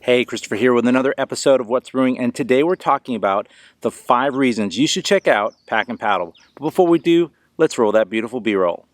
Hey, Christopher here with another episode of What's Brewing, and today we're talking about the 5 reasons you should check out Pack and Paddle. But before we do, let's roll that beautiful B-roll.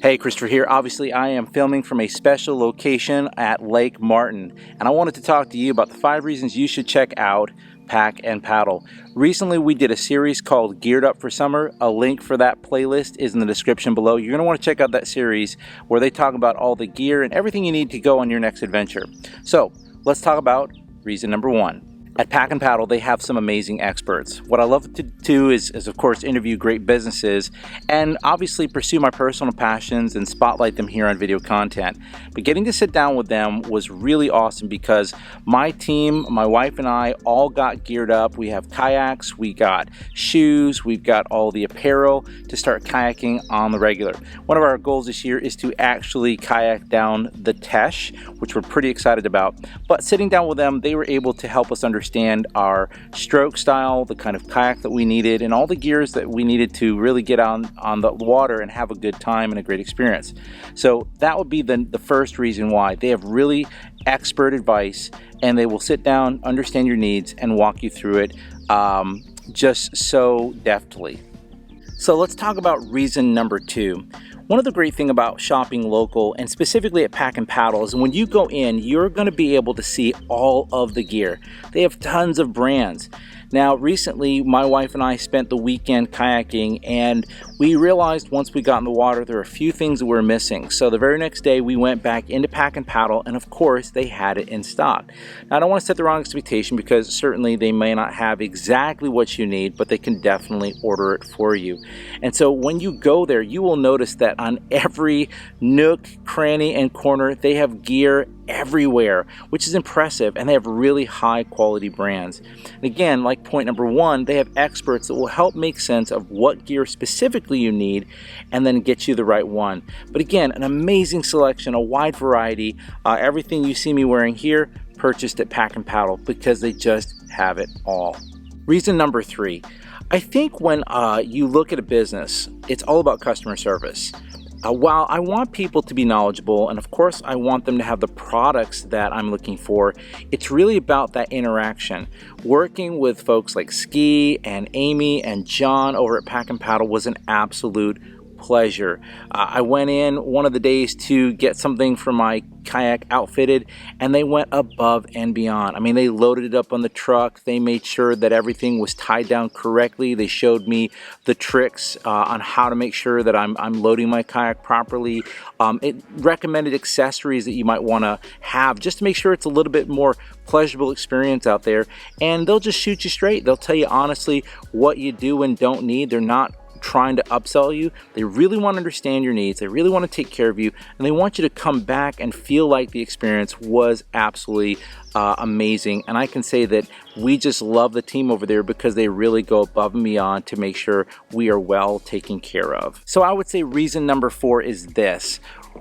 Hey, Christopher here. Obviously, I am filming from a special location at Lake Martin, and I wanted to talk to you about the 5 reasons you should check out Pack and Paddle. Recently, we did a series called Geared Up for Summer. A link for that playlist is in the description below. You're going to want to check out that series where they talk about all the gear and everything you need to go on your next adventure. So, let's talk about reason number 1. At Pack and Paddle, they have some amazing experts. What I love to do is of course, interview great businesses and obviously pursue my personal passions and spotlight them here on video content. But getting to sit down with them was really awesome because my team, my wife and I, all got geared up. We have kayaks, we got shoes, we've got all the apparel to start kayaking on the regular. One of our goals this year is to actually kayak down the Teche, which we're pretty excited about. But sitting down with them, they were able to help us understand our stroke style, the kind of kayak that we needed, and all the gears that we needed to really get on the water and have a good time and a great experience. So that would be the first reason why. They have really expert advice, and they will sit down, understand your needs, and walk you through it just so deftly. So let's talk about reason number 2. One of the great things about shopping local, and specifically at Pack and Paddle, is when you go in, you're going to be able to see all of the gear. They have tons of brands. Now, recently, my wife and I spent the weekend kayaking, and we realized once we got in the water, there were a few things that we were missing. So the very next day, we went back into Pack and Paddle, and of course, they had it in stock. Now, I don't want to set the wrong expectation because certainly they may not have exactly what you need, but they can definitely order it for you. And so when you go there, you will notice that on every nook, cranny, and corner, they have gear everywhere, which is impressive, and they have really high quality brands. And again, like point number 1, they have experts that will help make sense of what gear specifically you need and then get you the right one. But again, an amazing selection, a wide variety. Everything you see me wearing here, purchased at Pack and Paddle because they just have it all. Reason number 3. I think when you look at a business, it's all about customer service. While I want people to be knowledgeable, and of course I want them to have the products that I'm looking for, it's really about that interaction. Working with folks like Ski and Amy and John over at Pack and Paddle was an absolute pleasure. I went in one of the days to get something for my kayak outfitted, and they went above and beyond. I mean, they loaded it up on the truck. They made sure that everything was tied down correctly. They showed me the tricks on how to make sure that I'm loading my kayak properly. It recommended accessories that you might want to have just to make sure it's a little bit more pleasurable experience out there. And they'll just shoot you straight. They'll tell you honestly what you do and don't need. They're not trying to upsell you. They really want to understand your needs. They really want to take care of you, and they want you to come back and feel like the experience was absolutely amazing. And I can say that we just love the team over there because they really go above and beyond to make sure we are well taken care of. So I would say reason number 4 is this.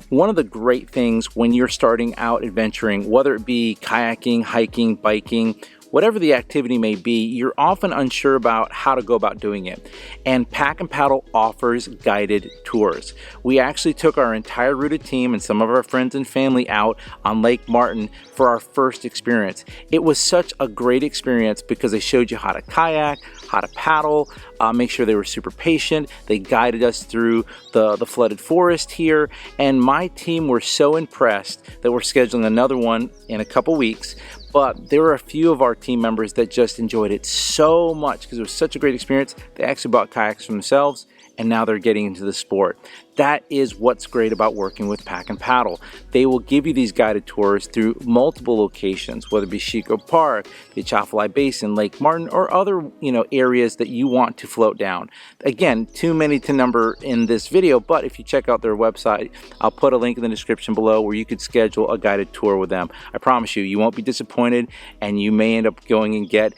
One of the great things when you're starting out adventuring, whether it be kayaking, hiking, biking, whatever the activity may be, you're often unsure about how to go about doing it. And Pack and Paddle offers guided tours. We actually took our entire rooted team and some of our friends and family out on Lake Martin for our first experience. It was such a great experience because they showed you how to kayak, how to paddle, make sure they were super patient. They guided us through the flooded forest here, and my team were so impressed that we're scheduling another one in a couple weeks. But there were a few of our team members that just enjoyed it so much because it was such a great experience. They actually bought kayaks for themselves, and now they're getting into the sport. That is what's great about working with Pack and Paddle. They will give you these guided tours through multiple locations, whether it be Chico Park, the Atchafalaya Basin, Lake Martin, or other areas that you want to float down. Again, too many to number in this video, but if you check out their website, I'll put a link in the description below where you could schedule a guided tour with them. I promise you won't be disappointed, and you may end up going and get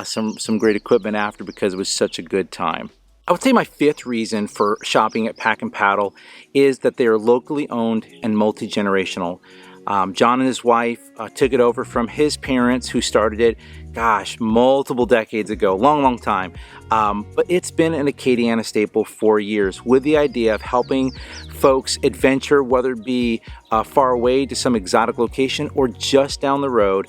some great equipment after because it was such a good time. I would say my 5th reason for shopping at Pack and Paddle is that they are locally owned and multi-generational. John and his wife took it over from his parents, who started it, multiple decades ago, long time. But it's been an Acadiana staple for years, with the idea of helping folks adventure, whether it be far away to some exotic location or just down the road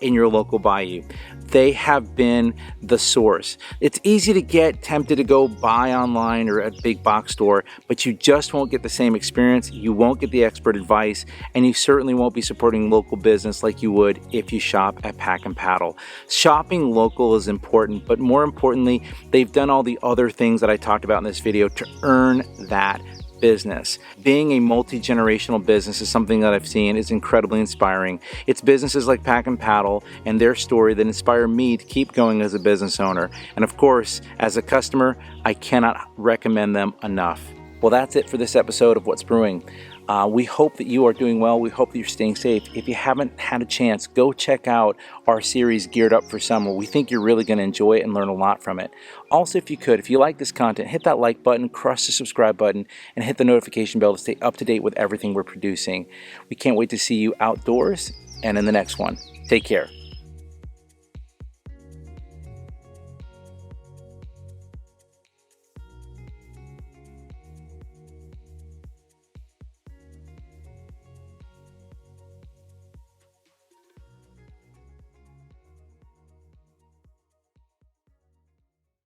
in your local bayou. They have been the source. It's easy to get tempted to go buy online or at a big box store, but you just won't get the same experience. You won't get the expert advice, and you certainly won't be supporting local business like you would if you shop at Pack and Paddle. Shopping local is important, but more importantly, they've done all the other things that I talked about in this video to earn that business. Being a multi-generational business is something that I've seen is incredibly inspiring. It's businesses like Pack and Paddle and their story that inspire me to keep going as a business owner. And of course, as a customer, I cannot recommend them enough. Well, that's it for this episode of What's Brewing. We hope that you are doing well. We hope that you're staying safe. If you haven't had a chance, go check out our series Geared Up for Summer. We think you're really going to enjoy it and learn a lot from it. Also, if you like this content, hit that like button, crush the subscribe button, and hit the notification bell to stay up to date with everything we're producing. We can't wait to see you outdoors and in the next one. Take care.